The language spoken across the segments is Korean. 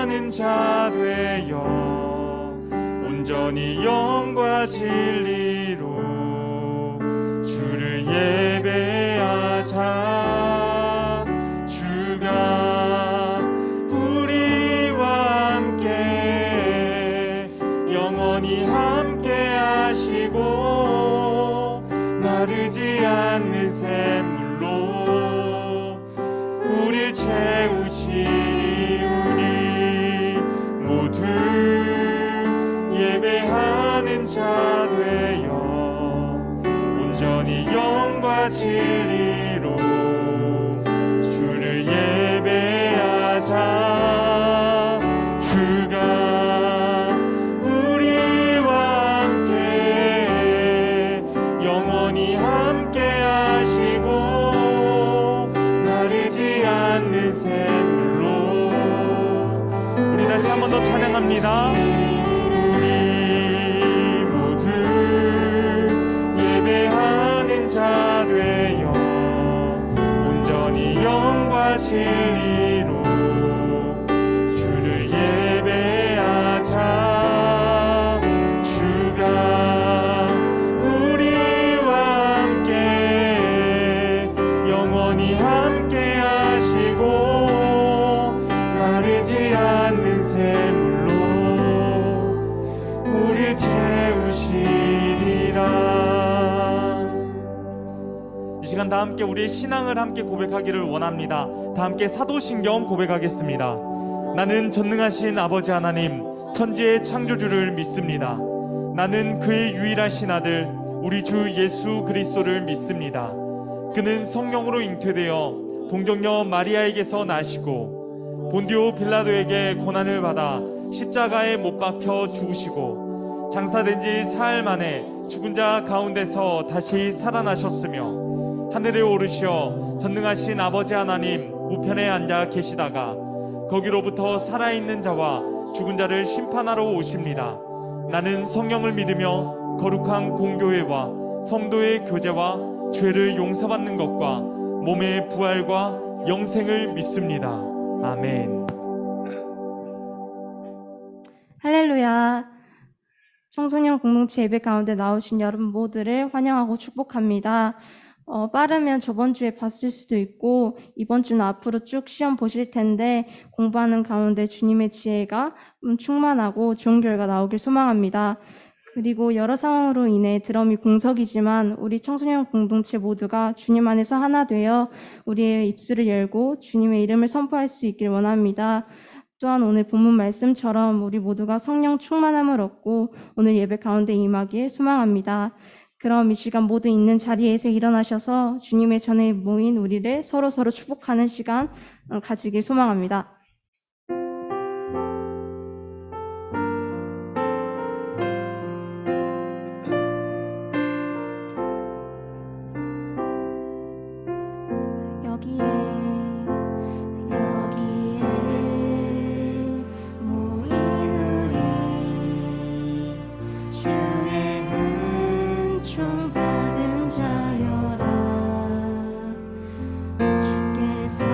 예배하는 자 되어 온전히 영과 진리로 주를 예배하자. 주가 우리와 함께 영원히 함께 하시고 마르지 않는 샘물로 우릴 채우시니 우리 모두 예배하는 자 되어 온전히 영과 진리로 주를 예배하자. 주가 우리와 함께 영원히 함께 하시고 마르지 않는 샘물로 우리 다시 한 번 더 찬양합니다. 우리 모두 예배하는 자 되어 온전히 영과 진리로 주를 예배하자. 주가 우리와 함께 영원히 함께 하시고 마르지 않는 샘물로 우릴 채우시리라. 이 시간 다 함께 우리의 신앙을 함께 고백하기를 원합니다. 다 함께 사도신경 고백하겠습니다. 나는 전능하신 아버지 하나님 천지의 창조주를 믿습니다. 나는 그의 유일하신 아들 우리 주 예수 그리스도를 믿습니다. 그는 성령으로 잉태되어 동정녀 마리아에게서 나시고 본디오 빌라도에게 고난을 받아 십자가에 못 박혀 죽으시고 장사된 지 사흘 만에 죽은 자 가운데서 다시 살아나셨으며 하늘에 오르시어 전능하신 아버지 하나님 우편에 앉아 계시다가 거기로부터 살아있는 자와 죽은 자를 심판하러 오십니다. 나는 성령을 믿으며 거룩한 공교회와 성도의 교제와 죄를 용서받는 것과 몸의 부활과 영생을 믿습니다. 아멘. 할렐루야. 청소년 공동체 예배 가운데 나오신 여러분 모두를 환영하고 축복합니다. 빠르면 저번 주에 봤을 수도 있고 이번 주는 앞으로 쭉 시험 보실 텐데 공부하는 가운데 주님의 지혜가 충만하고 좋은 결과 나오길 소망합니다. 그리고 여러 상황으로 인해 드럼이 공석이지만 우리 청소년 공동체 모두가 주님 안에서 하나 되어 우리의 입술을 열고 주님의 이름을 선포할 수 있길 원합니다. 또한 오늘 본문 말씀처럼 우리 모두가 성령 충만함을 얻고 오늘 예배 가운데 임하길 소망합니다. 그럼 이 시간 모두 있는 자리에서 일어나셔서 주님의 전에 모인 우리를 서로서로 축복하는 시간 가지길 소망합니다. 주께서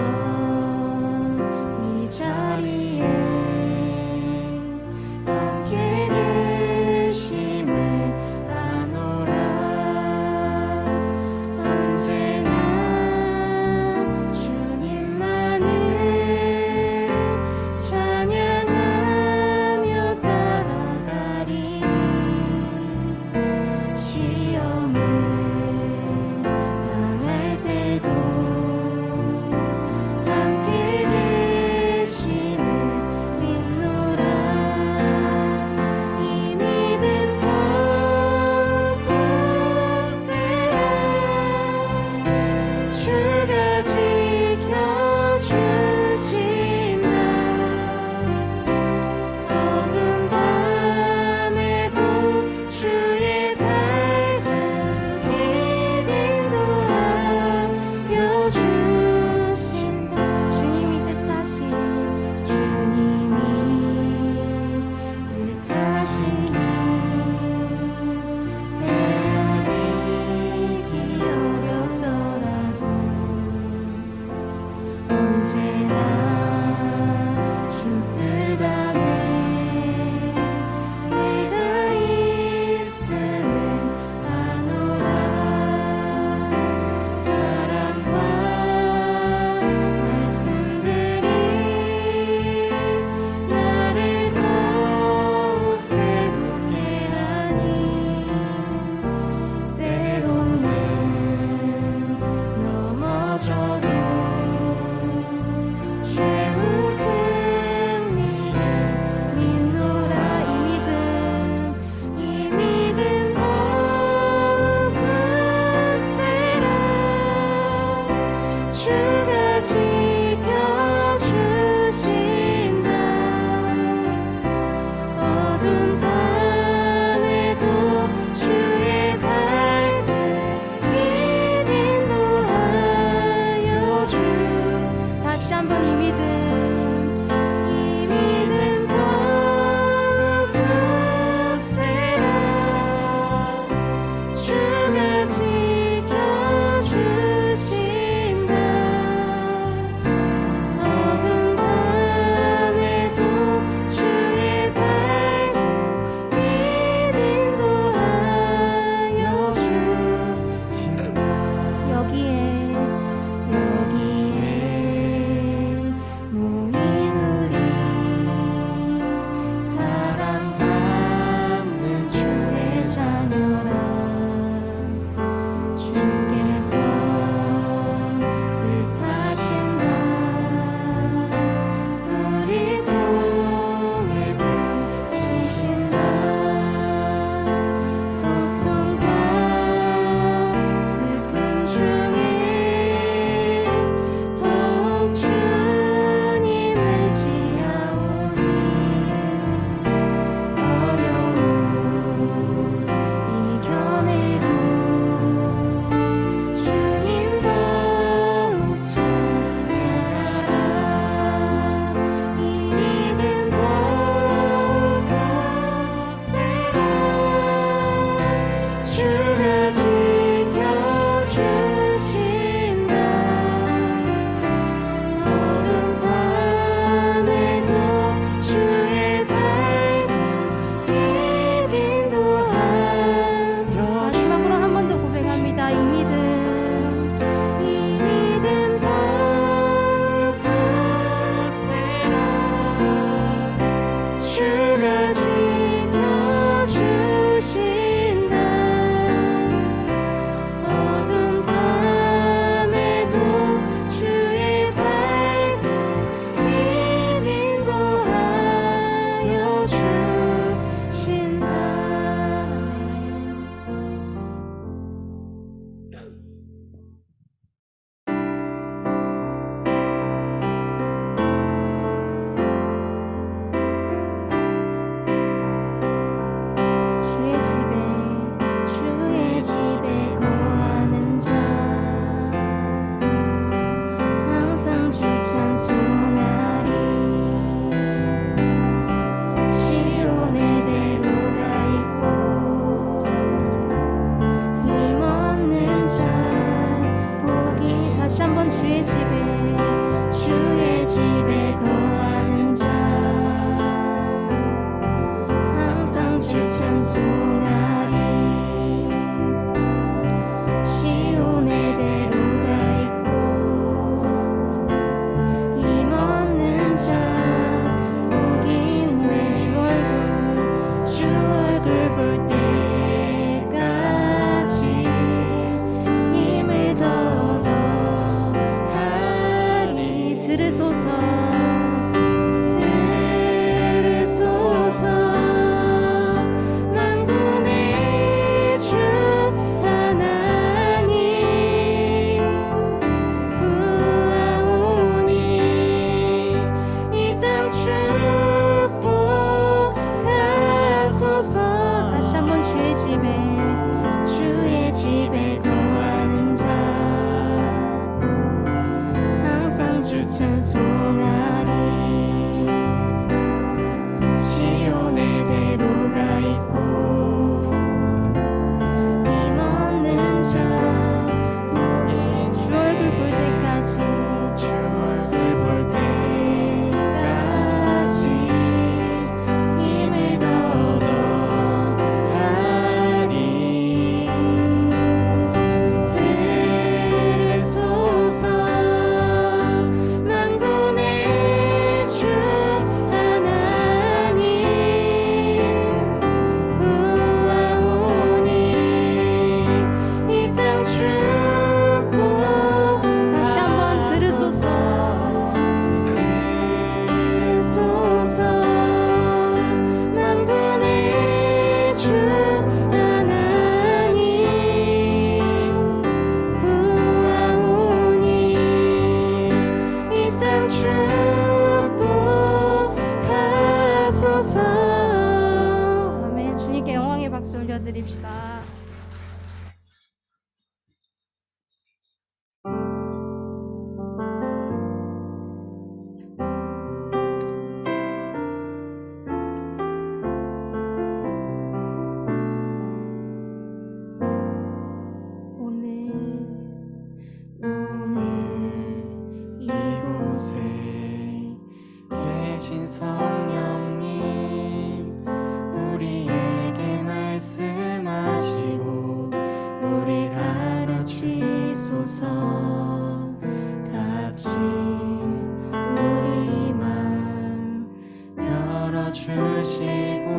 주시고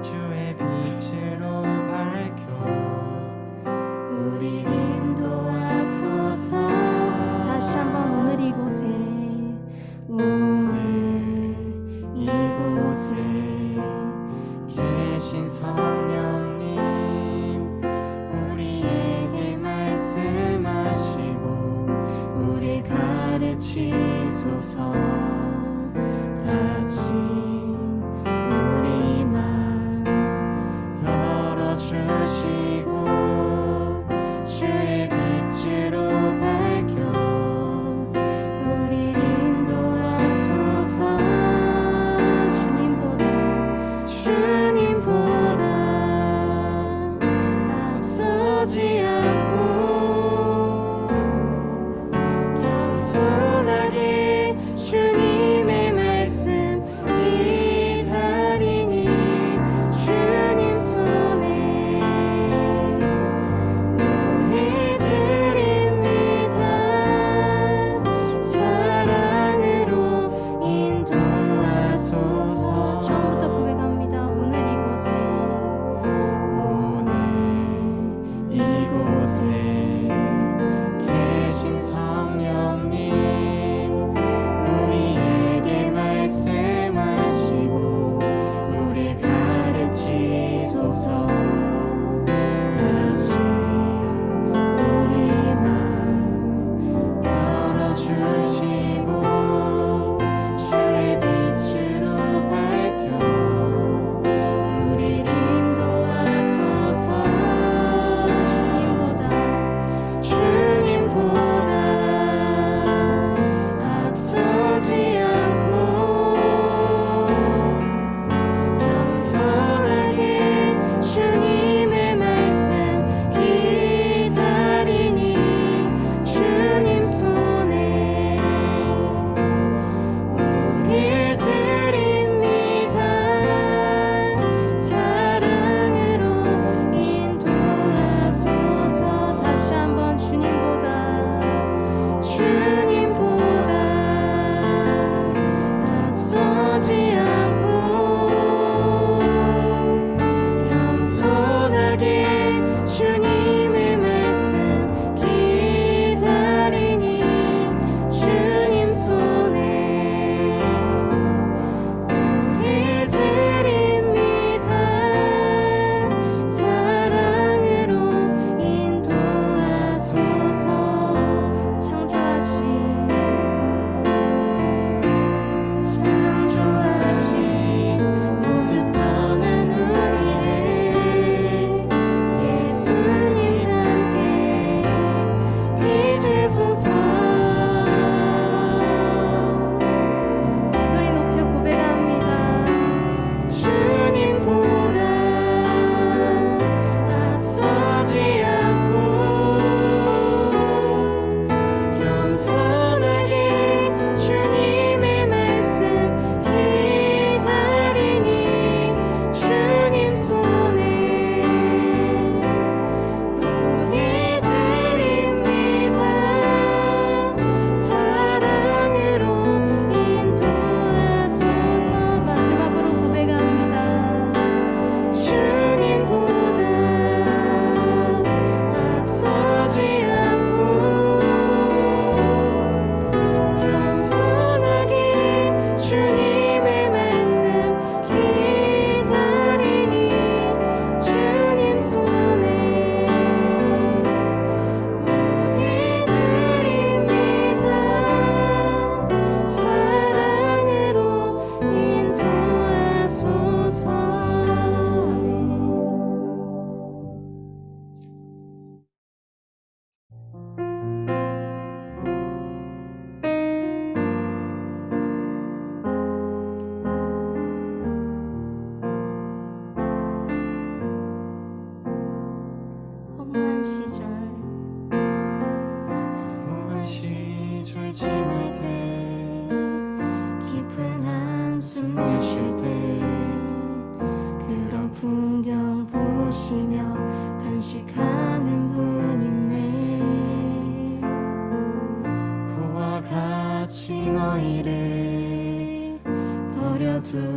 주의 빛으로 밝혀 우리 인도하소서. 다시 한번 오늘 이곳에 이곳에 계신 성령님 우리에게 말씀하시고 우리 가르치소서. 다친 우리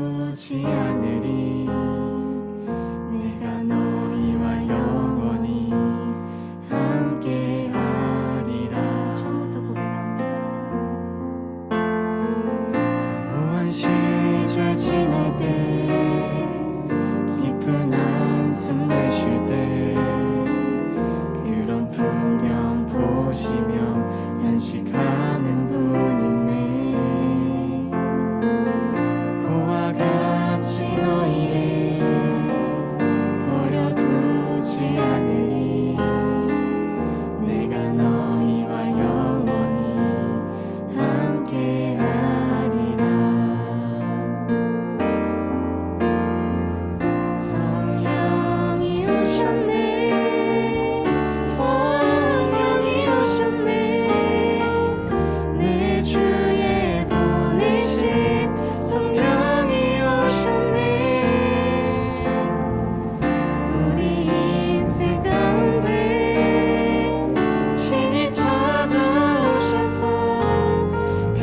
두지 않으리. 내가 너희와 영원히 함께하리라. 처음부터 고백합니다. 무한 시절 지날 때 깊은 한숨 내쉴 때 그런 풍경 보시며 단식하는 분이네. 그와 같이 너희를 버려두지 않으리. 내가 너희와 영원히 함께하리라. 성령이 오셨네. 성령이 오셨네. 내 주에 보내신 성령이 오셨네. 우리 인생 가운데 친히 찾아오셔서 그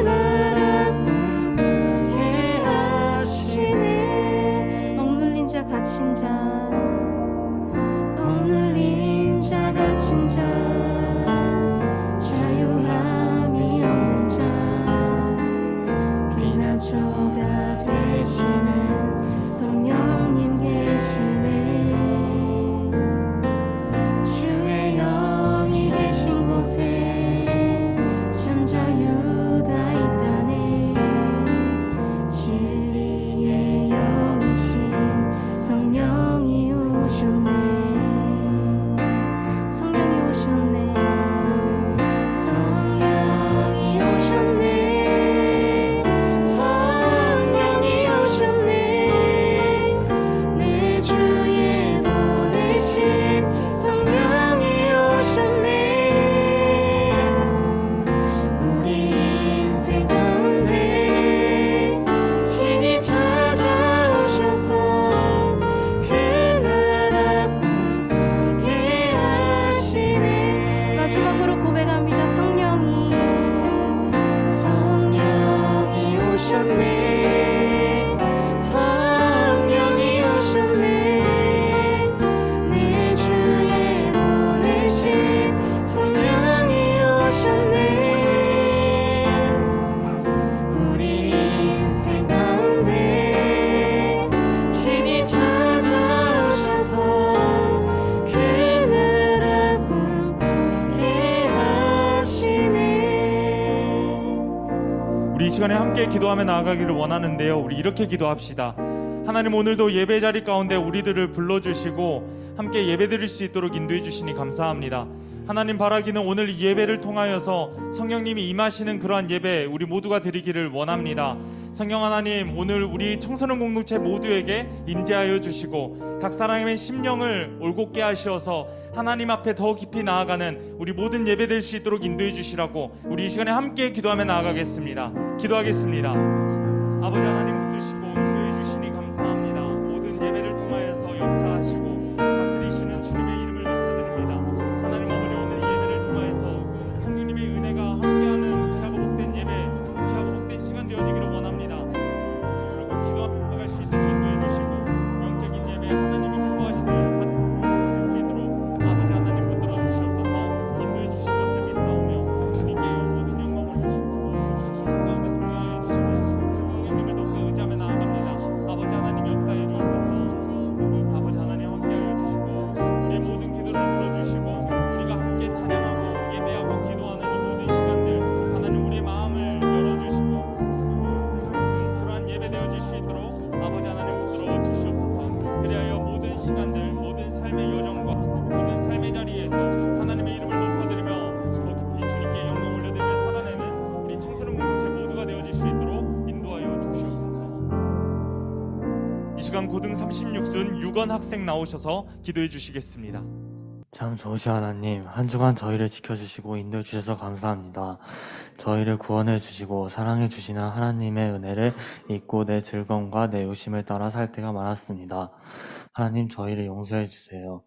나라 꿈꾸게 하시네. 억눌린 자 갇힌 자 억눌린 자 갇힌 자 자유함이 없는 자 피난처가 되시는 성령님 계시네. 주의 영이 계신 곳에 참 자유가 있다네. 진리의 영이신 성령이 오셨네. 성령이 오셨네. 성령이 오셨네. 성령이 오셨네. 내 주에 보내신 성령이 오셨네. 우리 인생 가운데 친히 찾아오셔서 그 나라 꿈꾸게 하시네. 마지막으로 고백합니다. 성령이 오셨네. 성령이 오셨네. 내 주에 보내신 성령이 오셨네. 우리 인생 가운데 친히 찾아오셔서 그 나라 꿈꾸게 하시네. 우리 이 시간에 함께 기도하며 나아가기를 원하는데요. 우리 이렇게 기도합시다. 하나님, 오늘도 예배 자리 가운데 우리들을 불러주시고 함께 예배드릴 수 있도록 인도해 주시니 감사합니다. 하나님, 바라기는 오늘 이 예배를 통하여서 성령님이 임하시는 그러한 예배 우리 모두가 드리기를 원합니다. 성령 하나님, 오늘 우리 청소년 공동체 모두에게 임재하여 주시고 각 사람의 심령을 올곧게 하시어서 하나님 앞에 더 깊이 나아가는 우리 모든 예배될 수 있도록 인도해 주시라고 우리 이 시간에 함께 기도하며 나아가겠습니다. 기도하겠습니다. 아버지 하나님, 붙드시고 인도해 주시니 감사합니다. 모든 예배를 통하여서 역사하시고 다스리시는 주님의 이름을 높여드립니다. 하나님 아버지, 오늘 이 예배를 통하여서 성령님의 은혜가 함께하는 귀하고 복된 예배, 귀하고 복된 시간 되어지기를 원합니다. 그리고 기도하며 나아갈 수 있도록 인도해 주시고 영적인 예배, 하나님이 기뻐하시는 기도로 아버지 하나님 붙들어 주시옵소서. 인도해 주실 것을 믿사오며 주님께 모든 영광을 주시고 성령과 동행하여 주시고 그 성령님을 돕고 의지하며 나아갑니다. 아버지 하나님, 역사해 주옵소서. 아버지 하나님, 함께하여 주시고 우리 모든 기도를 들어주시고 우리가 함께 찬양하고 예배하고 기도하는 이 모든 시간들 하나님, 우리의 마음을 열어주시고 그러한 예배 되어질 수 있도록 아버지 하나님 붙들어 주시옵소서. 그리하여 모든 시간들, 모든 삶의 여정과 모든 삶의 자리에서 하나님의 이름을 높여드리며 더 깊이 주님께 영광 올려드리며 살아내는 우리 청소년 공동체 모두가 되어질 수 있도록 인도하여 주시옵소서. 이 시간 고등 36순 6원 학생 나오셔서 기도해 주시겠습니다. 참 좋으신 하나님, 한 주간 저희를 지켜주시고 인도해 주셔서 감사합니다. 저희를 구원해 주시고 사랑해 주시는 하나님의 은혜를 잊고 내 즐거움과 내 욕심을 따라 살 때가 많았습니다. 하나님, 저희를 용서해 주세요.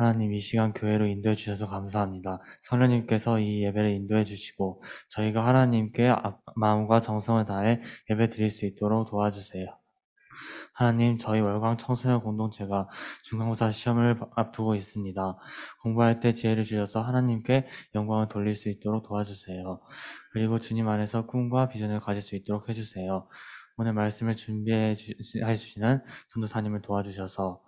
하나님, 이 시간 교회로 인도해 주셔서 감사합니다. 성령님께서 이 예배를 인도해 주시고 저희가 하나님께 마음과 정성을 다해 예배 드릴 수 있도록 도와주세요. 하나님, 저희 월광 청소년 공동체가 중간고사 시험을 앞두고 있습니다. 공부할 때 지혜를 주셔서 하나님께 영광을 돌릴 수 있도록 도와주세요. 그리고 주님 안에서 꿈과 비전을 가질 수 있도록 해주세요. 오늘 말씀을 준비해 주시는 전도사님을 도와주셔서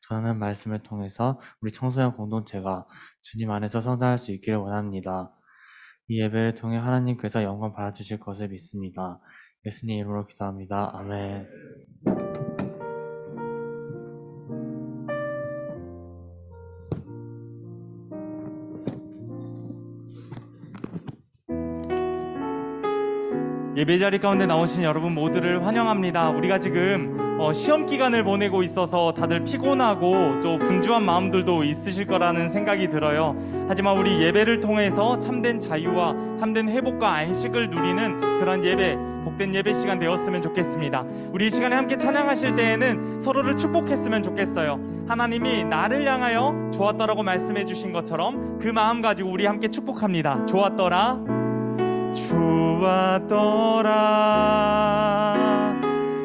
전하는 말씀을 통해서 우리 청소년 공동체가 주님 안에서 성장할 수 있기를 원합니다. 이 예배를 통해 하나님께서 영광 받아주실 것을 믿습니다. 예수님 이름으로 기도합니다. 아멘. 예배 자리 가운데 나오신 여러분 모두를 환영합니다. 우리가 지금 시험 기간을 보내고 있어서 다들 피곤하고 또 분주한 마음들도 있으실 거라는 생각이 들어요. 하지만 우리 예배를 통해서 참된 자유와 참된 회복과 안식을 누리는 그런 예배, 복된 예배 시간 되었으면 좋겠습니다. 우리 이 시간에 함께 찬양하실 때에는 서로를 축복했으면 좋겠어요. 하나님이 나를 향하여 좋았더라고 말씀해 주신 것처럼 그 마음 가지고 우리 함께 축복합니다. 좋았더라, 좋았더라,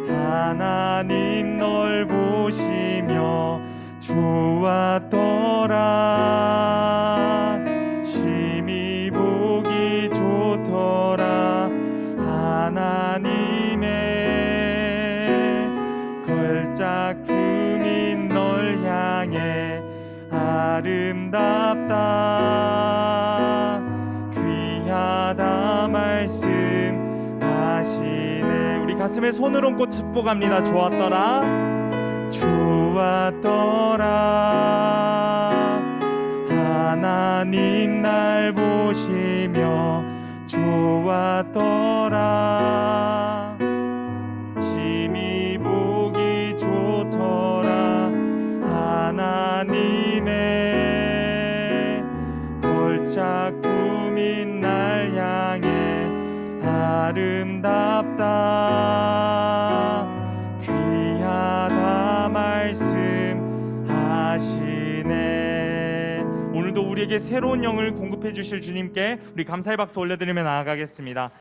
하나님 널 보시며 좋았더라, 심히 보기 좋더라, 하나님의 걸작품인 널 향해 아름답다, 귀하다 말씀하시네. 우리 가슴에 손을 얹고 축복합니다. 좋았더라, 좋았더라, 하나님 날 보시며 좋았더라, 심히 보기 좋더라, 하나님의 걸작품인 날 향해 아름답다, 귀하다 말씀하시네. 오늘도 우리에게 새로운 영을 공급해 주실 주님께 우리 감사의 박수 올려드리며 나아가겠습니다.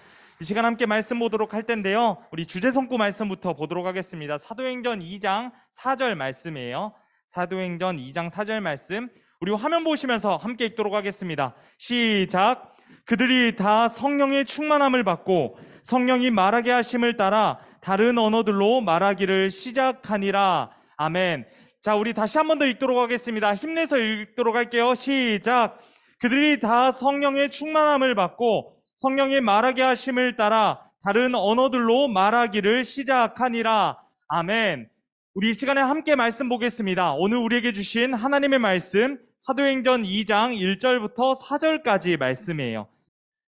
이 시간 함께 말씀 보도록 할 텐데요, 우리 주제 성구 말씀부터 보도록 하겠습니다. 사도행전 2장 4절 말씀이에요. 사도행전 2장 4절 말씀, 우리 화면 보시면서 함께 읽도록 하겠습니다. 시작. 그들이 다 성령의 충만함을 받고 성령이 말하게 하심을 따라 다른 언어들로 말하기를 시작하니라. 아멘. 자, 우리 다시 한 번 더 읽도록 하겠습니다. 힘내서 읽도록 할게요. 시작. 그들이 다 성령의 충만함을 받고 성령이 말하게 하심을 따라 다른 언어들로 말하기를 시작하니라. 아멘. 우리 이 시간에 함께 말씀 보겠습니다. 오늘 우리에게 주신 하나님의 말씀, 사도행전 2장 1절부터 4절까지 말씀이에요.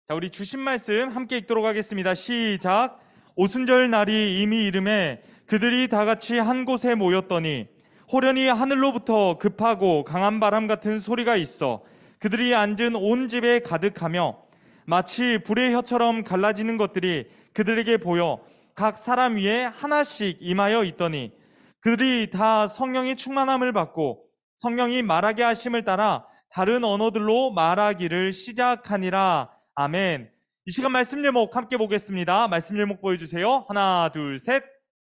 자, 우리 주신 말씀 함께 읽도록 하겠습니다. 시작. 오순절 날이 이미 이름에 그들이 다 같이 한 곳에 모였더니 호련히 하늘로부터 급하고 강한 바람 같은 소리가 있어 그들이 앉은 온 집에 가득하며 마치 불의 혀처럼 갈라지는 것들이 그들에게 보여 각 사람 위에 하나씩 임하여 있더니 그들이 다 성령의 충만함을 받고 성령이 말하게 하심을 따라 다른 언어들로 말하기를 시작하니라. 아멘. 이 시간 말씀 제목 함께 보겠습니다. 말씀 제목 보여주세요. 하나, 둘, 셋.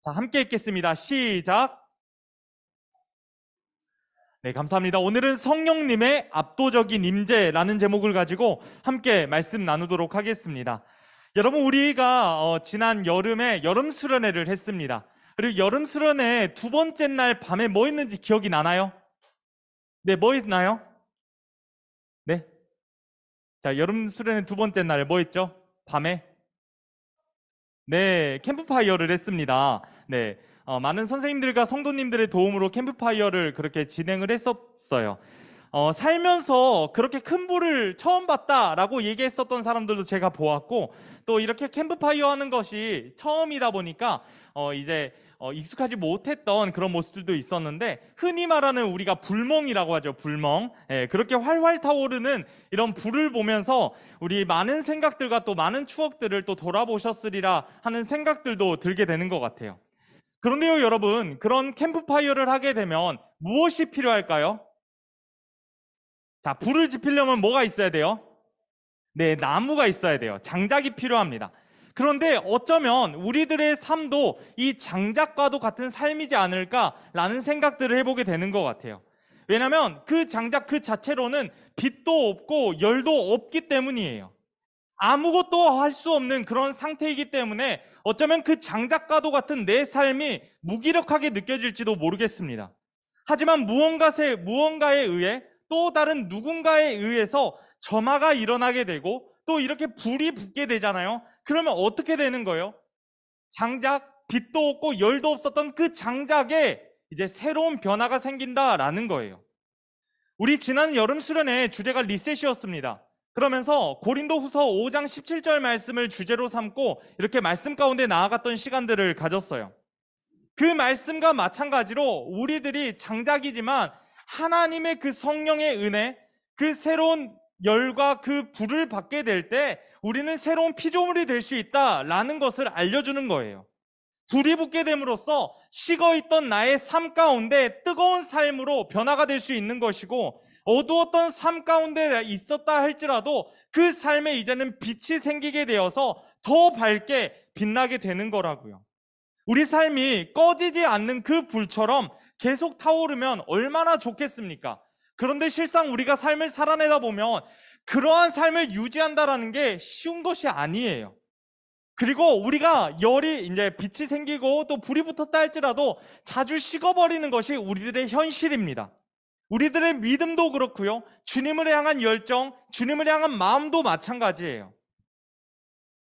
자, 함께 읽겠습니다. 시작. 네, 감사합니다. 오늘은 성령님의 압도적인 임재라는 제목을 가지고 함께 말씀 나누도록 하겠습니다. 여러분, 우리가 지난 여름에 여름 수련회를 했습니다. 그리고 여름 수련회 두 번째 날 밤에 뭐 했는지 기억이 나나요? 네, 뭐 했나요? 네. 자, 여름 수련회 두 번째 날 뭐 했죠? 밤에? 네, 캠프파이어를 했습니다. 네. 많은 선생님들과 성도님들의 도움으로 캠프파이어를 그렇게 진행을 했었어요. 살면서 그렇게 큰 불을 처음 봤다라고 얘기했었던 사람들도 제가 보았고, 또 이렇게 캠프파이어 하는 것이 처음이다 보니까 이제 익숙하지 못했던 그런 모습들도 있었는데, 흔히 말하는 우리가 불멍이라고 하죠. 불멍. 예, 그렇게 활활 타오르는 이런 불을 보면서 우리 많은 생각들과 또 많은 추억들을 또 돌아보셨으리라 하는 생각들도 들게 되는 것 같아요. 그런데요, 여러분, 그런 캠프파이어를 하게 되면 무엇이 필요할까요? 자, 불을 지피려면 뭐가 있어야 돼요? 네, 나무가 있어야 돼요. 장작이 필요합니다. 그런데 어쩌면 우리들의 삶도 이 장작과도 같은 삶이지 않을까라는 생각들을 해보게 되는 것 같아요. 왜냐하면 그 장작 그 자체로는 빛도 없고 열도 없기 때문이에요. 아무것도 할 수 없는 그런 상태이기 때문에 어쩌면 그 장작과도 같은 내 삶이 무기력하게 느껴질지도 모르겠습니다. 하지만 무언가에 의해 또 다른 누군가에 의해서 점화가 일어나게 되고 또 이렇게 불이 붙게 되잖아요. 그러면 어떻게 되는 거예요? 장작, 빛도 없고 열도 없었던 그 장작에 이제 새로운 변화가 생긴다라는 거예요. 우리 지난 여름 수련회 주제가 리셋이었습니다. 그러면서 고린도후서 5장 17절 말씀을 주제로 삼고 이렇게 말씀 가운데 나아갔던 시간들을 가졌어요. 그 말씀과 마찬가지로 우리들이 장작이지만 하나님의 그 성령의 은혜, 그 새로운 열과 그 불을 받게 될 때 우리는 새로운 피조물이 될 수 있다라는 것을 알려주는 거예요. 불이 붙게 됨으로써 식어있던 나의 삶 가운데 뜨거운 삶으로 변화가 될 수 있는 것이고, 어두웠던 삶 가운데 있었다 할지라도 그 삶에 이제는 빛이 생기게 되어서 더 밝게 빛나게 되는 거라고요. 우리 삶이 꺼지지 않는 그 불처럼 계속 타오르면 얼마나 좋겠습니까? 그런데 실상 우리가 삶을 살아내다 보면 그러한 삶을 유지한다라는 게 쉬운 것이 아니에요. 그리고 우리가 열이 이제 빛이 생기고 또 불이 붙었다 할지라도 자주 식어버리는 것이 우리들의 현실입니다. 우리들의 믿음도 그렇고요. 주님을 향한 열정, 주님을 향한 마음도 마찬가지예요.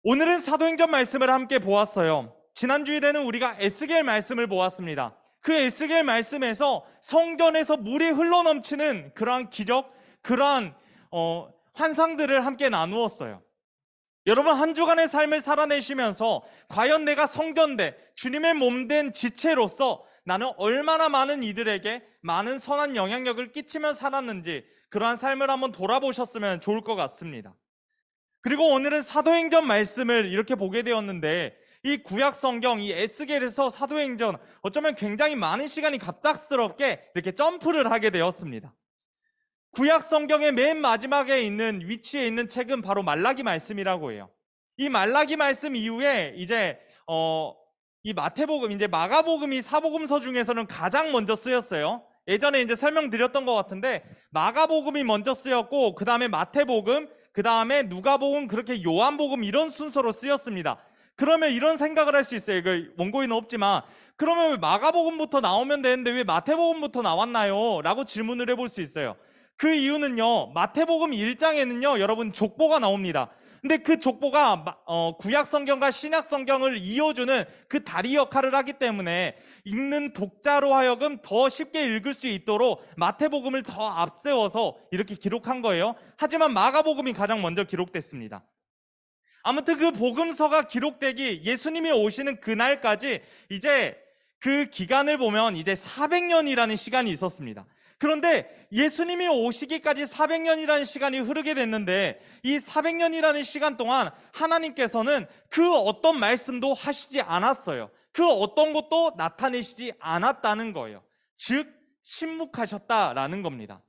오늘은 사도행전 말씀을 함께 보았어요. 지난 주일에는 우리가 에스겔 말씀을 보았습니다. 그 에스겔 말씀에서 성전에서 물이 흘러넘치는 그러한 기적, 그러한 환상들을 함께 나누었어요. 여러분, 한 주간의 삶을 살아내시면서 과연 내가 성전대, 주님의 몸된 지체로서 나는 얼마나 많은 이들에게 많은 선한 영향력을 끼치며 살았는지 그러한 삶을 한번 돌아보셨으면 좋을 것 같습니다. 그리고 오늘은 사도행전 말씀을 이렇게 보게 되었는데, 이 구약 성경, 이 에스겔에서 사도행전, 어쩌면 굉장히 많은 시간이 갑작스럽게 이렇게 점프를 하게 되었습니다. 구약 성경의 맨 마지막에 있는 위치에 있는 책은 바로 말라기 말씀이라고 해요. 이 말라기 말씀 이후에 이제 이 마태복음, 이제 마가복음이 사복음서 중에서는 가장 먼저 쓰였어요. 예전에 이제 설명드렸던 것 같은데 마가복음이 먼저 쓰였고 그 다음에 마태복음, 그 다음에 누가복음, 그렇게 요한복음 이런 순서로 쓰였습니다. 그러면 이런 생각을 할 수 있어요. 그 원고에는 없지만 그러면 왜 마가복음부터 나오면 되는데 왜 마태복음부터 나왔나요? 라고 질문을 해볼 수 있어요. 그 이유는요, 마태복음 1장에는요 여러분 족보가 나옵니다. 근데 그 족보가 구약 성경과 신약 성경을 이어주는 그 다리 역할을 하기 때문에 읽는 독자로 하여금 더 쉽게 읽을 수 있도록 마태복음을 더 앞세워서 이렇게 기록한 거예요. 하지만 마가복음이 가장 먼저 기록됐습니다. 아무튼 그 복음서가 기록되기, 예수님이 오시는 그날까지 이제 그 기간을 보면 이제 400년이라는 시간이 있었습니다. 그런데 예수님이 오시기까지 400년이라는 시간이 흐르게 됐는데 이 400년이라는 시간 동안 하나님께서는 그 어떤 말씀도 하시지 않았어요. 그 어떤 것도 나타내시지 않았다는 거예요. 즉 침묵하셨다라는 겁니다.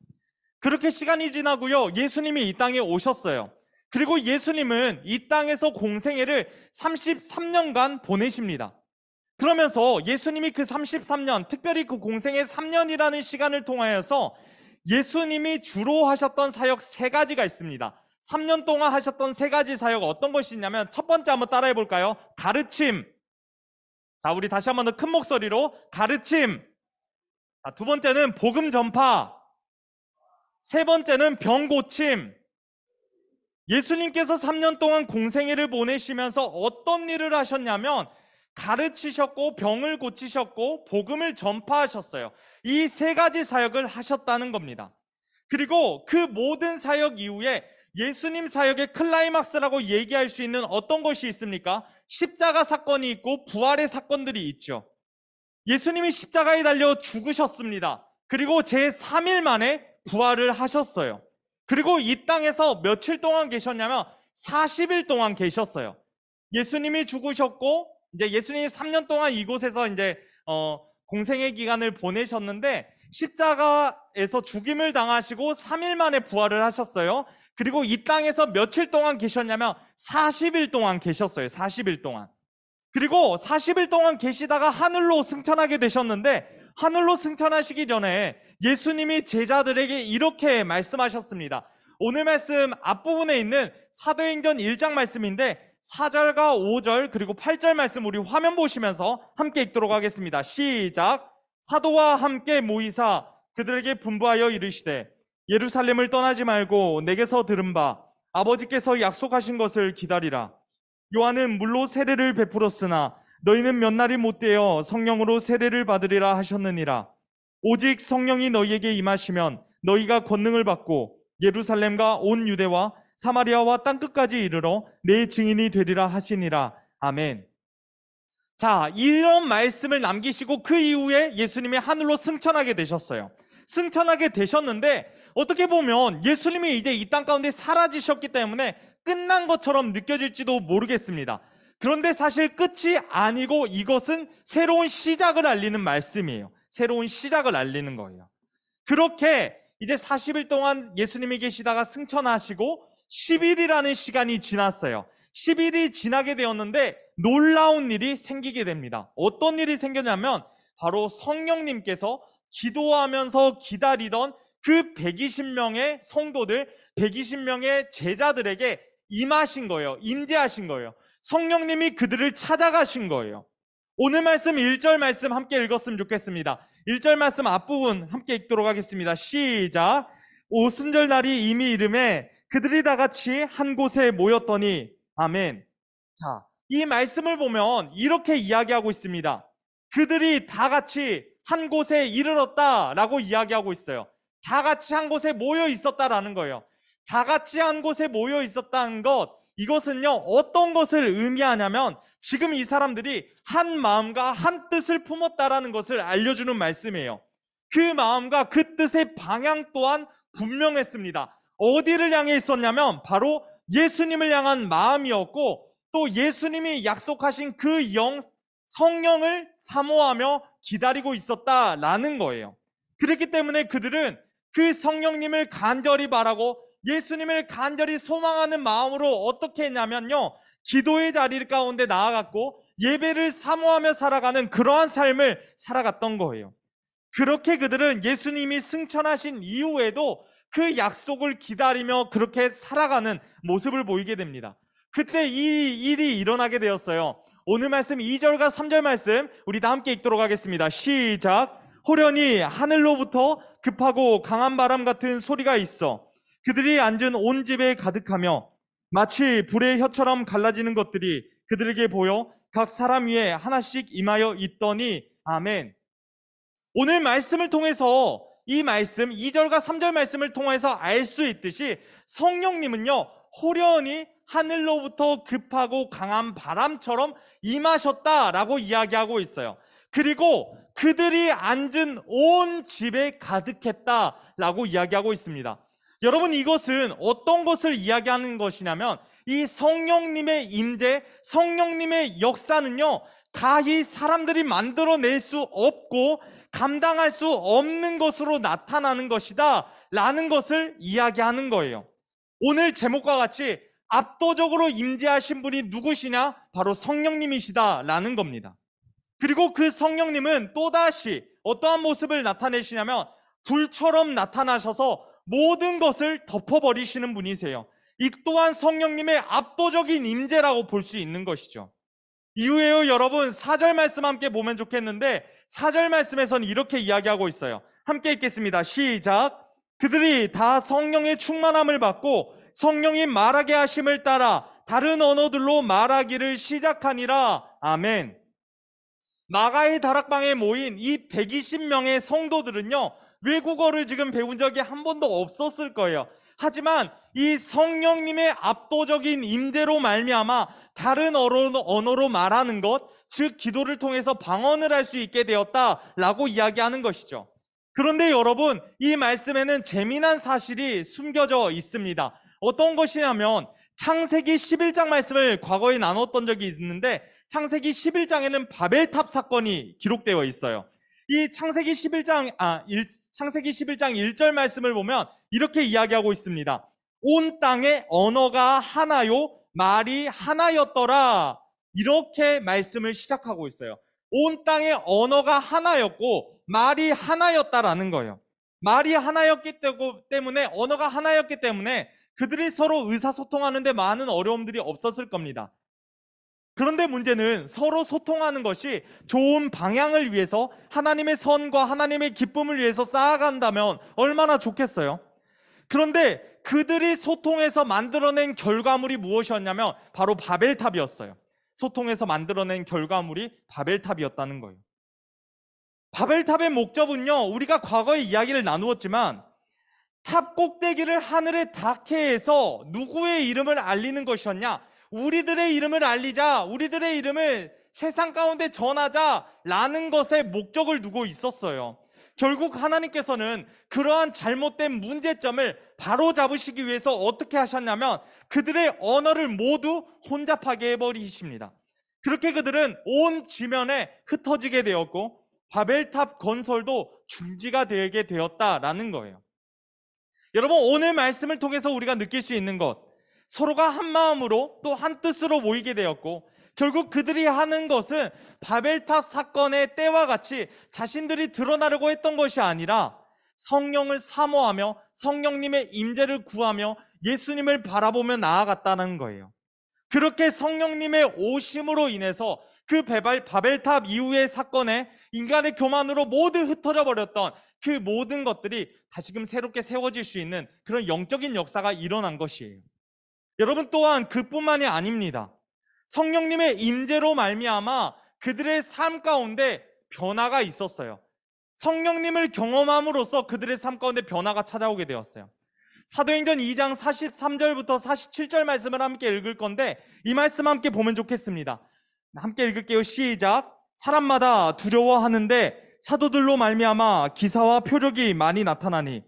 그렇게 시간이 지나고요, 예수님이 이 땅에 오셨어요. 그리고 예수님은 이 땅에서 공생애를 33년간 보내십니다. 그러면서 예수님이 그 33년, 특별히 그 공생애 3년이라는 시간을 통하여서 예수님이 주로 하셨던 사역 3가지가 있습니다. 3년 동안 하셨던 3가지 사역, 어떤 것이 있냐면 첫 번째 한번 따라해 볼까요? 가르침. 자, 우리 다시 한번 더 큰 목소리로 가르침. 자, 두 번째는 복음 전파. 세 번째는 병 고침. 예수님께서 3년 동안 공생애를 보내시면서 어떤 일을 하셨냐면 가르치셨고 병을 고치셨고 복음을 전파하셨어요. 이 3가지 사역을 하셨다는 겁니다. 그리고 그 모든 사역 이후에 예수님 사역의 클라이막스라고 얘기할 수 있는 어떤 것이 있습니까? 십자가 사건이 있고 부활의 사건들이 있죠. 예수님이 십자가에 달려 죽으셨습니다. 그리고 제3일 만에 부활을 하셨어요. 그리고 이 땅에서 며칠 동안 계셨냐면 40일 동안 계셨어요. 예수님이 죽으셨고 이제 예수님이 3년 동안 이곳에서 이제 공생의 기간을 보내셨는데 십자가에서 죽임을 당하시고 3일 만에 부활을 하셨어요. 그리고 이 땅에서 며칠 동안 계셨냐면 40일 동안 계셨어요. 40일 동안. 그리고 40일 동안 계시다가 하늘로 승천하게 되셨는데, 하늘로 승천하시기 전에 예수님이 제자들에게 이렇게 말씀하셨습니다. 오늘 말씀 앞부분에 있는 사도행전 1장 말씀인데 4절과 5절 그리고 8절 말씀 우리 화면 보시면서 함께 읽도록 하겠습니다. 시작. 사도와 함께 모이사 그들에게 분부하여 이르시되 예루살렘을 떠나지 말고 내게서 들은 바 아버지께서 약속하신 것을 기다리라. 요한은 물로 세례를 베풀었으나 너희는 몇 날이 못되어 성령으로 세례를 받으리라 하셨느니라. 오직 성령이 너희에게 임하시면 너희가 권능을 받고 예루살렘과 온 유대와 사마리아와 땅끝까지 이르러 내 증인이 되리라 하시니라. 아멘. 자, 이런 말씀을 남기시고 그 이후에 예수님이 하늘로 승천하게 되셨어요. 승천하게 되셨는데 어떻게 보면 예수님이 이제 이 땅 가운데 사라지셨기 때문에 끝난 것처럼 느껴질지도 모르겠습니다. 그런데 사실 끝이 아니고 이것은 새로운 시작을 알리는 말씀이에요. 새로운 시작을 알리는 거예요. 그렇게 이제 40일 동안 예수님이 계시다가 승천하시고 10일이라는 시간이 지났어요. 10일이 지나게 되었는데 놀라운 일이 생기게 됩니다. 어떤 일이 생겼냐면 바로 성령님께서 기도하면서 기다리던 그 120명의 성도들, 120명의 제자들에게 임하신 거예요. 임재하신 거예요. 성령님이 그들을 찾아가신 거예요. 오늘 말씀 1절 말씀 함께 읽었으면 좋겠습니다. 1절 말씀 앞부분 함께 읽도록 하겠습니다. 시작. 오순절 날이 이미 이름에 그들이 다 같이 한 곳에 모였더니 아멘. 자, 이 말씀을 보면 이렇게 이야기하고 있습니다. 그들이 다 같이 한 곳에 이르렀다라고 이야기하고 있어요. 다 같이 한 곳에 모여 있었다라는 거예요. 다 같이 한 곳에 모여 있었다는 것, 이것은요 어떤 것을 의미하냐면 지금 이 사람들이 한 마음과 한 뜻을 품었다라는 것을 알려주는 말씀이에요. 그 마음과 그 뜻의 방향 또한 분명했습니다. 어디를 향해 있었냐면 바로 예수님을 향한 마음이었고, 또 예수님이 약속하신 그 성령을 사모하며 기다리고 있었다라는 거예요. 그렇기 때문에 그들은 그 성령님을 간절히 바라고 예수님을 간절히 소망하는 마음으로 어떻게 했냐면요, 기도의 자리 가운데 나아갔고 예배를 사모하며 살아가는 그러한 삶을 살아갔던 거예요. 그렇게 그들은 예수님이 승천하신 이후에도 그 약속을 기다리며 그렇게 살아가는 모습을 보이게 됩니다. 그때 이 일이 일어나게 되었어요. 오늘 말씀 2절과 3절 말씀 우리 다 함께 읽도록 하겠습니다. 시작. 호련히 하늘로부터 급하고 강한 바람 같은 소리가 있어 그들이 앉은 온 집에 가득하며 마치 불의 혀처럼 갈라지는 것들이 그들에게 보여 각 사람 위에 하나씩 임하여 있더니 아멘. 오늘 말씀을 통해서 이 말씀 2절과 3절 말씀을 통해서 알 수 있듯이 성령님은요 호련히 하늘로부터 급하고 강한 바람처럼 임하셨다라고 이야기하고 있어요. 그리고 그들이 앉은 온 집에 가득했다라고 이야기하고 있습니다. 여러분, 이것은 어떤 것을 이야기하는 것이냐면 이 성령님의 임재, 성령님의 역사는요 가히 사람들이 만들어낼 수 없고 감당할 수 없는 것으로 나타나는 것이다 라는 것을 이야기하는 거예요. 오늘 제목과 같이 압도적으로 임재하신 분이 누구시냐? 바로 성령님이시다 라는 겁니다. 그리고 그 성령님은 또다시 어떠한 모습을 나타내시냐면 불처럼 나타나셔서 모든 것을 덮어버리시는 분이세요. 이 또한 성령님의 압도적인 임재라고 볼 수 있는 것이죠. 이후에요 여러분 4절 말씀 함께 보면 좋겠는데 4절 말씀에서는 이렇게 이야기하고 있어요. 함께 읽겠습니다. 시작. 그들이 다 성령의 충만함을 받고 성령이 말하게 하심을 따라 다른 언어들로 말하기를 시작하니라. 아멘. 마가의 다락방에 모인 이 120명의 성도들은요 외국어를 지금 배운 적이 한 번도 없었을 거예요. 하지만 이 성령님의 압도적인 임재로 말미암아 다른 언어로 말하는 것, 즉 기도를 통해서 방언을 할 수 있게 되었다라고 이야기하는 것이죠. 그런데 여러분, 이 말씀에는 재미난 사실이 숨겨져 있습니다. 어떤 것이냐면 창세기 11장 말씀을 과거에 나눴던 적이 있는데 창세기 11장에는 바벨탑 사건이 기록되어 있어요. 이 창세기 11장 1절 말씀을 보면 이렇게 이야기하고 있습니다. 온 땅에 언어가 하나요, 말이 하나였더라. 이렇게 말씀을 시작하고 있어요. 온 땅에 언어가 하나였고 말이 하나였다라는 거예요. 말이 하나였기 때문에, 언어가 하나였기 때문에 그들이 서로 의사소통하는데 많은 어려움들이 없었을 겁니다. 그런데 문제는 서로 소통하는 것이 좋은 방향을 위해서, 하나님의 선과 하나님의 기쁨을 위해서 쌓아간다면 얼마나 좋겠어요? 그런데 그들이 소통해서 만들어낸 결과물이 무엇이었냐면 바로 바벨탑이었어요. 소통해서 만들어낸 결과물이 바벨탑이었다는 거예요. 바벨탑의 목적은요, 우리가 과거에 이야기를 나누었지만 탑 꼭대기를 하늘에 닿게 해서 누구의 이름을 알리는 것이었냐? 우리들의 이름을 알리자, 우리들의 이름을 세상 가운데 전하자라는 것에 목적을 두고 있었어요. 결국 하나님께서는 그러한 잘못된 문제점을 바로잡으시기 위해서 어떻게 하셨냐면 그들의 언어를 모두 혼잡하게 해버리십니다. 그렇게 그들은 온 지면에 흩어지게 되었고 바벨탑 건설도 중지가 되게 되었다라는 거예요. 여러분, 오늘 말씀을 통해서 우리가 느낄 수 있는 것, 서로가 한 마음으로 또 한 뜻으로 모이게 되었고 결국 그들이 하는 것은 바벨탑 사건의 때와 같이 자신들이 드러나려고 했던 것이 아니라 성령을 사모하며 성령님의 임재를 구하며 예수님을 바라보며 나아갔다는 거예요. 그렇게 성령님의 오심으로 인해서 그 바벨탑 이후의 사건에 인간의 교만으로 모두 흩어져 버렸던 그 모든 것들이 다시금 새롭게 세워질 수 있는 그런 영적인 역사가 일어난 것이에요. 여러분, 또한 그뿐만이 아닙니다. 성령님의 임재로 말미암아 그들의 삶 가운데 변화가 있었어요. 성령님을 경험함으로써 그들의 삶 가운데 변화가 찾아오게 되었어요. 사도행전 2장 43절부터 47절 말씀을 함께 읽을 건데 이 말씀 함께 보면 좋겠습니다. 함께 읽을게요. 시작. 사람마다 두려워하는데 사도들로 말미암아 기사와 표적이 많이 나타나니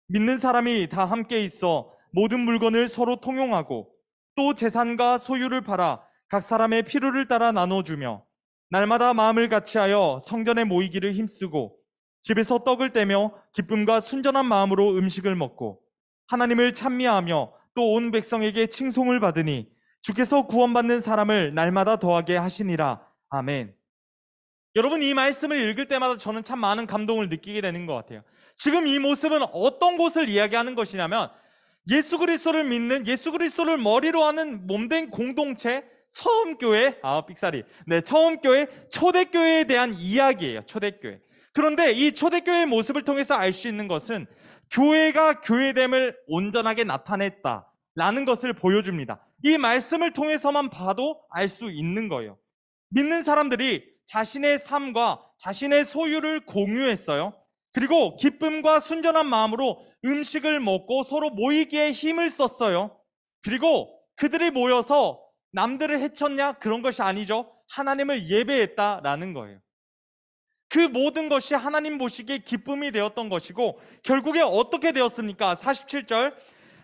믿는 사람이 다 함께 있어 모든 물건을 서로 통용하고 또 재산과 소유를 팔아 각 사람의 필요를 따라 나눠주며 날마다 마음을 같이하여 성전에 모이기를 힘쓰고 집에서 떡을 떼며 기쁨과 순전한 마음으로 음식을 먹고 하나님을 찬미하며 또 온 백성에게 칭송을 받으니 주께서 구원받는 사람을 날마다 더하게 하시니라. 아멘. 여러분, 이 말씀을 읽을 때마다 저는 참 많은 감동을 느끼게 되는 것 같아요. 지금 이 모습은 어떤 것을 이야기하는 것이냐면 예수 그리스도를 믿는, 예수 그리스도를 머리로 하는 몸된 공동체, 처음 교회, 삑사리. 네, 처음 교회, 초대교회에 대한 이야기예요. 초대교회. 그런데 이 초대교회의 모습을 통해서 알 수 있는 것은 교회가 교회됨을 온전하게 나타냈다라는 것을 보여줍니다. 이 말씀을 통해서만 봐도 알 수 있는 거예요. 믿는 사람들이 자신의 삶과 자신의 소유를 공유했어요. 그리고 기쁨과 순전한 마음으로 음식을 먹고 서로 모이기에 힘을 썼어요. 그리고 그들이 모여서 남들을 해쳤냐? 그런 것이 아니죠. 하나님을 예배했다라는 거예요. 그 모든 것이 하나님 보시기에 기쁨이 되었던 것이고 결국에 어떻게 되었습니까? 47절.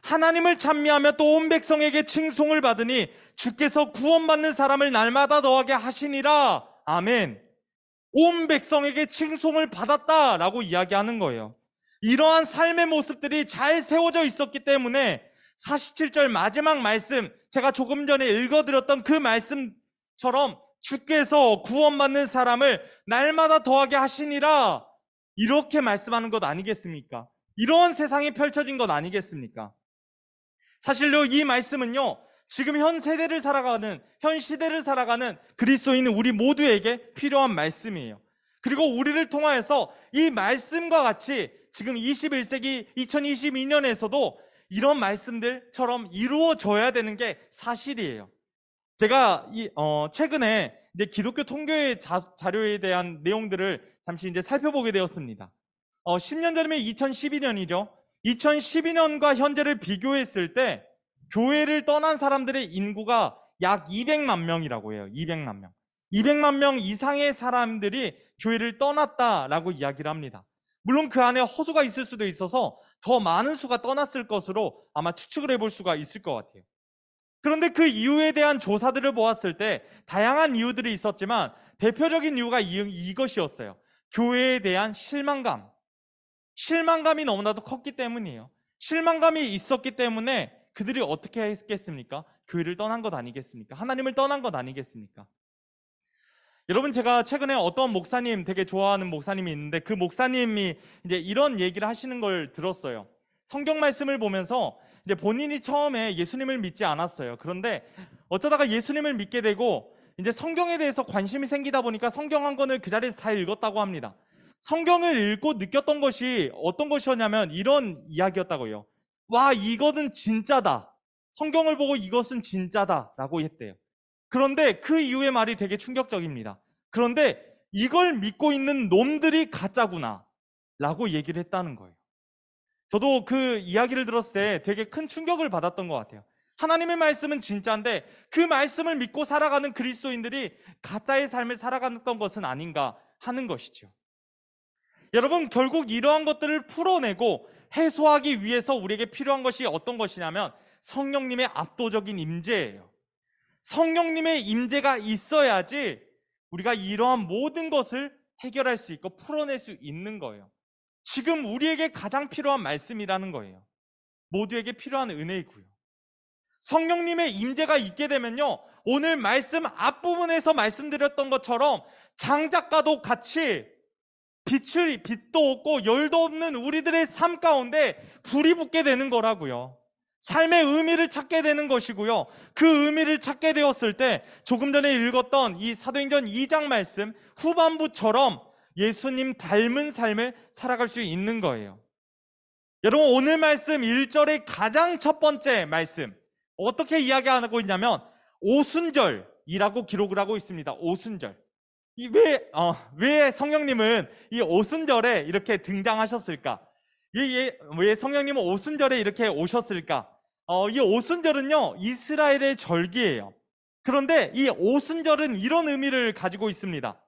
하나님을 찬미하며 또 온 백성에게 칭송을 받으니 주께서 구원받는 사람을 날마다 더하게 하시니라. 아멘. 온 백성에게 칭송을 받았다라고 이야기하는 거예요. 이러한 삶의 모습들이 잘 세워져 있었기 때문에 47절 마지막 말씀, 제가 조금 전에 읽어드렸던 그 말씀처럼 주께서 구원받는 사람을 날마다 더하게 하시니라, 이렇게 말씀하는 것 아니겠습니까? 이러한 세상이 펼쳐진 것 아니겠습니까? 사실로 이 말씀은요, 지금 현 세대를 살아가는, 현 시대를 살아가는 그리스도인은 우리 모두에게 필요한 말씀이에요. 그리고 우리를 통하여서 이 말씀과 같이 지금 21세기 2022년에서도 이런 말씀들처럼 이루어져야 되는 게 사실이에요. 제가 최근에 이제 기독교 통교의 자료에 대한 내용들을 잠시 이제 살펴보게 되었습니다. 10년 전이면 2012년이죠. 2012년과 현재를 비교했을 때 교회를 떠난 사람들의 인구가 약 200만 명이라고 해요. 200만 명. 200만 명 이상의 사람들이 교회를 떠났다라고 이야기를 합니다. 물론 그 안에 허수가 있을 수도 있어서 더 많은 수가 떠났을 것으로 아마 추측을 해볼 수가 있을 것 같아요. 그런데 그 이유에 대한 조사들을 보았을 때 다양한 이유들이 있었지만 대표적인 이유가 이것이었어요. 교회에 대한 실망감이 너무나도 컸기 때문이에요. 실망감이 있었기 때문에 그들이 어떻게 했겠습니까? 교회를 떠난 것 아니겠습니까? 하나님을 떠난 것 아니겠습니까? 여러분, 제가 최근에 어떤 목사님, 되게 좋아하는 목사님이 있는데 그 목사님이 이제 이런 얘기를 하시는 걸 들었어요. 성경 말씀을 보면서 이제 본인이 처음에 예수님을 믿지 않았어요. 그런데 어쩌다가 예수님을 믿게 되고 이제 성경에 대해서 관심이 생기다 보니까 성경 한 권을 그 자리에서 다 읽었다고 합니다. 성경을 읽고 느꼈던 것이 어떤 것이었냐면 이런 이야기였다고요. 와, 이거는 진짜다. 성경을 보고 이것은 진짜다라고 했대요. 그런데 그 이후의 말이 되게 충격적입니다. 그런데 이걸 믿고 있는 놈들이 가짜구나 라고 얘기를 했다는 거예요. 저도 그 이야기를 들었을 때 되게 큰 충격을 받았던 것 같아요. 하나님의 말씀은 진짜인데 그 말씀을 믿고 살아가는 그리스도인들이 가짜의 삶을 살아갔던 것은 아닌가 하는 것이죠. 여러분, 결국 이러한 것들을 풀어내고 해소하기 위해서 우리에게 필요한 것이 어떤 것이냐면 성령님의 압도적인 임재예요. 성령님의 임재가 있어야지 우리가 이러한 모든 것을 해결할 수 있고 풀어낼 수 있는 거예요. 지금 우리에게 가장 필요한 말씀이라는 거예요. 모두에게 필요한 은혜이고요. 성령님의 임재가 있게 되면요, 오늘 말씀 앞부분에서 말씀드렸던 것처럼 장작과도 같이 빛도 없고 열도 없는 우리들의 삶 가운데 불이 붙게 되는 거라고요. 삶의 의미를 찾게 되는 것이고요. 그 의미를 찾게 되었을 때 조금 전에 읽었던 이 사도행전 2장 말씀 후반부처럼 예수님 닮은 삶을 살아갈 수 있는 거예요. 여러분, 오늘 말씀 1절의 가장 첫 번째 말씀 어떻게 이야기하고 있냐면 오순절이라고 기록을 하고 있습니다. 오순절. 왜 성령님은 이 오순절에 이렇게 등장하셨을까? 왜 성령님은 오순절에 이렇게 오셨을까? 이 오순절은요, 이스라엘의 절기예요. 그런데 이 오순절은 이런 의미를 가지고 있습니다.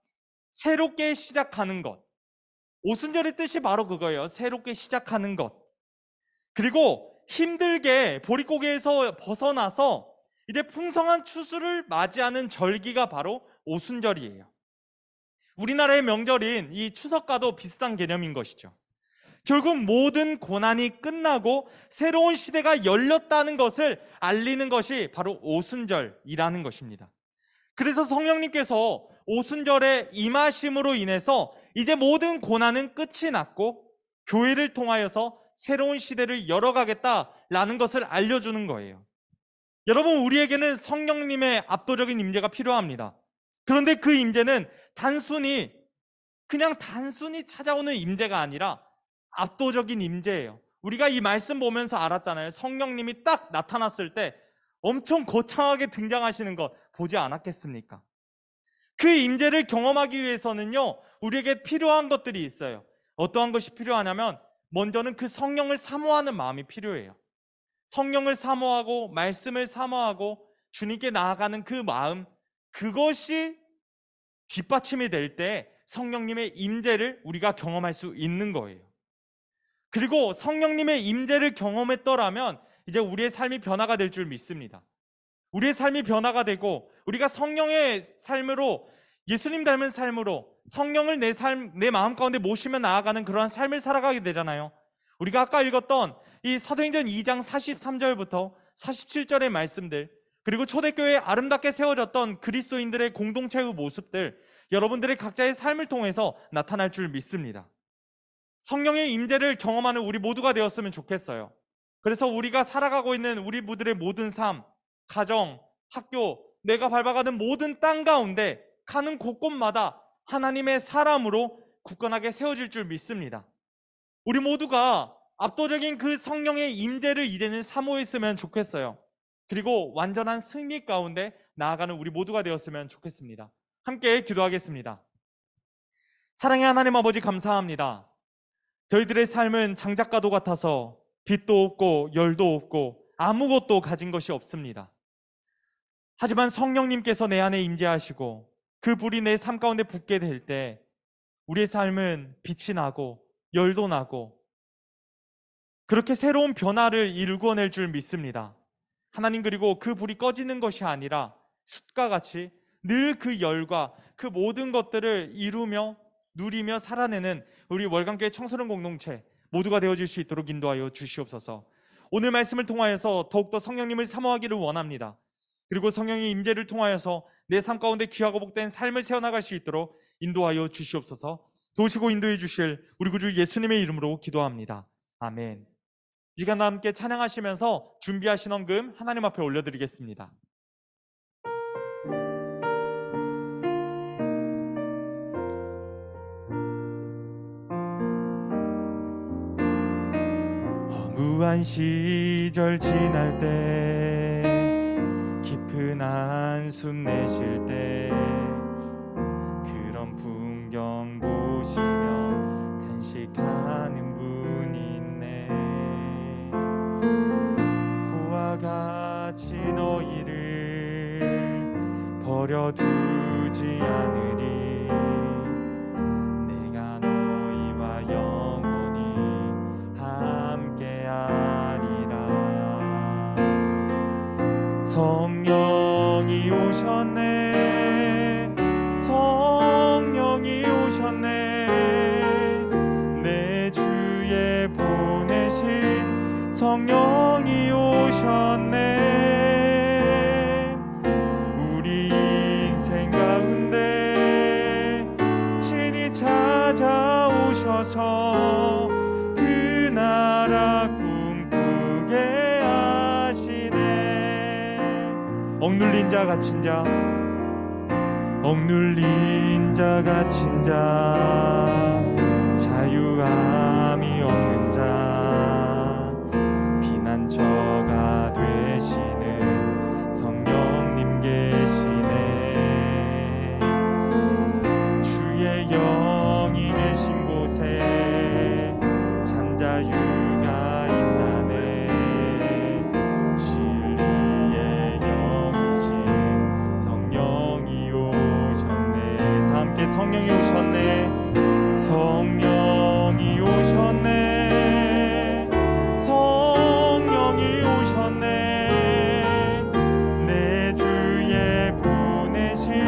새롭게 시작하는 것. 오순절의 뜻이 바로 그거예요. 새롭게 시작하는 것. 그리고 힘들게 보릿고개에서 벗어나서 이제 풍성한 추수를 맞이하는 절기가 바로 오순절이에요. 우리나라의 명절인 이 추석과도 비슷한 개념인 것이죠. 결국 모든 고난이 끝나고 새로운 시대가 열렸다는 것을 알리는 것이 바로 오순절이라는 것입니다. 그래서 성령님께서 오순절에 임하심으로 인해서 이제 모든 고난은 끝이 났고 교회를 통하여서 새로운 시대를 열어가겠다라는 것을 알려주는 거예요. 여러분, 우리에게는 성령님의 압도적인 임재가 필요합니다. 그런데 그 임재는 그냥 단순히 찾아오는 임재가 아니라 압도적인 임재예요. 우리가 이 말씀 보면서 알았잖아요. 성령님이 딱 나타났을 때 엄청 거창하게 등장하시는 것 보지 않았겠습니까? 그 임재를 경험하기 위해서는요, 우리에게 필요한 것들이 있어요. 어떠한 것이 필요하냐면 먼저는 그 성령을 사모하는 마음이 필요해요. 성령을 사모하고 말씀을 사모하고 주님께 나아가는 그 마음, 그것이 뒷받침이 될 때 성령님의 임재를 우리가 경험할 수 있는 거예요. 그리고 성령님의 임재를 경험했더라면 이제 우리의 삶이 변화가 될 줄 믿습니다. 우리의 삶이 변화가 되고 우리가 성령의 삶으로, 예수님 닮은 삶으로 성령을 내 마음 가운데 모시며 나아가는 그러한 삶을 살아가게 되잖아요. 우리가 아까 읽었던 이 사도행전 2장 43절부터 47절의 말씀들, 그리고 초대교회에 아름답게 세워졌던 그리스도인들의 공동체의 모습들, 여러분들의 각자의 삶을 통해서 나타날 줄 믿습니다. 성령의 임재를 경험하는 우리 모두가 되었으면 좋겠어요. 그래서 우리가 살아가고 있는 우리 부들의 모든 삶, 가정, 학교, 내가 밟아가는 모든 땅 가운데 가는 곳곳마다 하나님의 사람으로 굳건하게 세워질 줄 믿습니다. 우리 모두가 압도적인 그 성령의 임재를 이제는 사모했으면 좋겠어요. 그리고 완전한 승리 가운데 나아가는 우리 모두가 되었으면 좋겠습니다. 함께 기도하겠습니다. 사랑의 하나님 아버지, 감사합니다. 저희들의 삶은 장작과도 같아서 빛도 없고 열도 없고 아무것도 가진 것이 없습니다. 하지만 성령님께서 내 안에 임재하시고 그 불이 내 삶 가운데 붙게 될 때 우리의 삶은 빛이 나고 열도 나고 그렇게 새로운 변화를 일궈낼 줄 믿습니다. 하나님, 그리고 그 불이 꺼지는 것이 아니라 숯과 같이 늘 그 열과 그 모든 것들을 이루며 누리며 살아내는 우리 월간교회 청소년 공동체 모두가 되어질 수 있도록 인도하여 주시옵소서. 오늘 말씀을 통하여서 더욱더 성령님을 사모하기를 원합니다. 그리고 성령의 임재를 통하여서 내 삶 가운데 귀하고 복된 삶을 세워나갈 수 있도록 인도하여 주시옵소서. 도우시고 인도해 주실 우리 구주 예수님의 이름으로 기도합니다. 아멘. 이 시간 함께 찬양하시면서 준비하신 헌금 하나님 앞에 올려드리겠습니다. 허무한 시절 지날 때, 깊은 한숨 내쉴 때, 그런 풍경 보시며 간식하는 분이 있네. 그와 같이 너희를 버려두지 않으리. 내가 너희와 영원히 함께하리라. 성령이 오셨네. 성령이 오셨네. 내 주에 보내신 성령이 오셨네. 우리 인생 가운데 친히 찾아오셔서 그 나라 꿈꾸게 하시네. 억눌린 자 갇힌 자, 억눌린 자 갇힌 자, 자유함이 없는 자, 피난처가 되시는 성령님 계시네. 주의 영이 계신 곳에 참 자유가 있다네. 진리의 영이신 성령이 오셨네. 다 함께 성령이 오셨네. 성령이 오셨네. 성령이 오셨네. 내 주에 보내신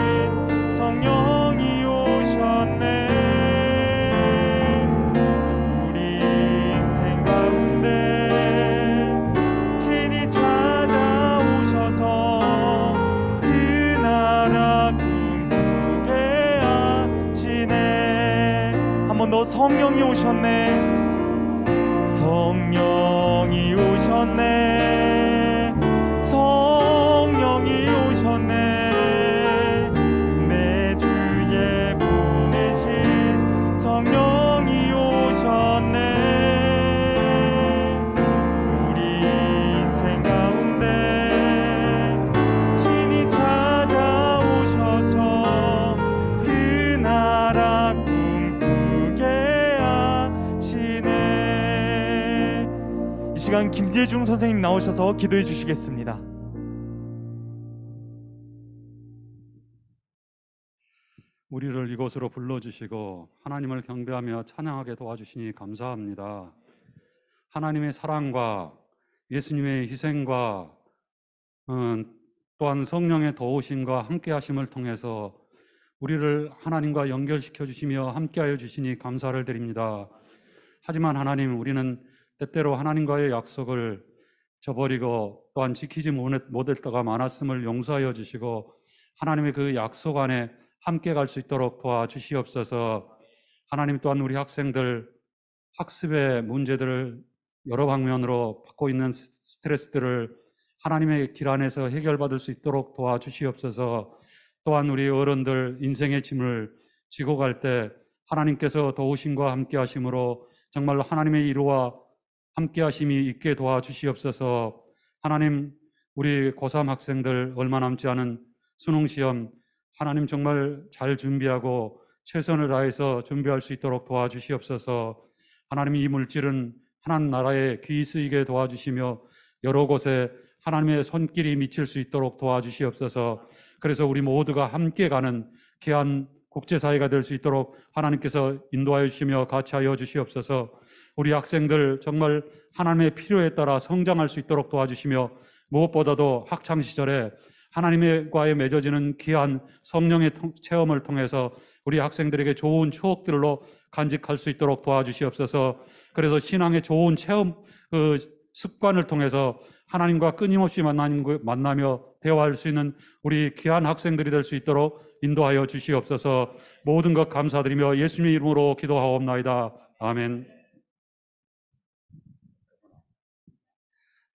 성령이 오셨네. 우리 인생 가운데 친히 찾아오셔서 그 나라 꿈꾸게 하시네. 한 번 더 성령이 오셨네. 성령이 오셨네. 성령이 오셨네. 내 주에 보내신 성령이 오셨네. 우리 인생 가운데 친히 찾아오셔서 그 나라 꿈꾸게 하시네. 이 시간 김재중 선생님 나오셔서 기도해 주시겠습니다. 우리를 이곳으로 불러주시고 하나님을 경배하며 찬양하게 도와주시니 감사합니다. 하나님의 사랑과 예수님의 희생과 또한 성령의 도우심과 함께하심을 통해서 우리를 하나님과 연결시켜 주시며 함께하여 주시니 감사를 드립니다. 하지만 하나님, 우리는 때때로 하나님과의 약속을 저버리고 또한 지키지 못할 때가 많았음을 용서하여 주시고 하나님의 그 약속 안에 함께 갈 수 있도록 도와주시옵소서. 하나님, 또한 우리 학생들 학습의 문제들을 여러 방면으로 받고 있는 스트레스들을 하나님의 길 안에서 해결받을 수 있도록 도와주시옵소서. 또한 우리 어른들 인생의 짐을 지고 갈 때 하나님께서 도우심과 함께 하심으로 정말 하나님의 이루와 함께 하심이 있게 도와주시옵소서. 하나님, 우리 고3 학생들 얼마 남지 않은 수능시험 하나님 정말 잘 준비하고 최선을 다해서 준비할 수 있도록 도와주시옵소서. 하나님, 이 물질은 하나님 나라에 귀히 쓰이게 도와주시며 여러 곳에 하나님의 손길이 미칠 수 있도록 도와주시옵소서. 그래서 우리 모두가 함께 가는 귀한 국제사회가 될 수 있도록 하나님께서 인도하여 주시며 같이 하여 주시옵소서. 우리 학생들 정말 하나님의 필요에 따라 성장할 수 있도록 도와주시며 무엇보다도 학창시절에 하나님과의 맺어지는 귀한 성령의 체험을 통해서 우리 학생들에게 좋은 추억들로 간직할 수 있도록 도와주시옵소서. 그래서 신앙의 좋은 체험, 습관을 통해서 하나님과 끊임없이 만나며 대화할 수 있는 우리 귀한 학생들이 될 수 있도록 인도하여 주시옵소서. 모든 것 감사드리며 예수님 이름으로 기도하옵나이다. 아멘.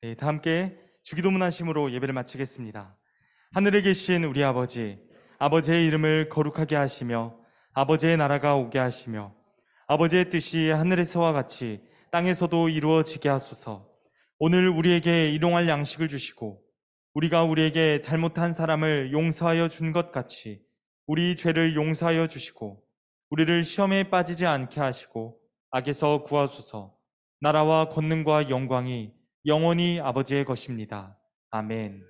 네, 다 함께 주기도문 하심으로 예배를 마치겠습니다. 하늘에 계신 우리 아버지, 아버지의 이름을 거룩하게 하시며 아버지의 나라가 오게 하시며 아버지의 뜻이 하늘에서와 같이 땅에서도 이루어지게 하소서. 오늘 우리에게 일용할 양식을 주시고 우리가 우리에게 잘못한 사람을 용서하여 준 것 같이 우리 죄를 용서하여 주시고 우리를 시험에 빠지지 않게 하시고 악에서 구하소서. 나라와 권능과 영광이 영원히 아버지의 것입니다. 아멘.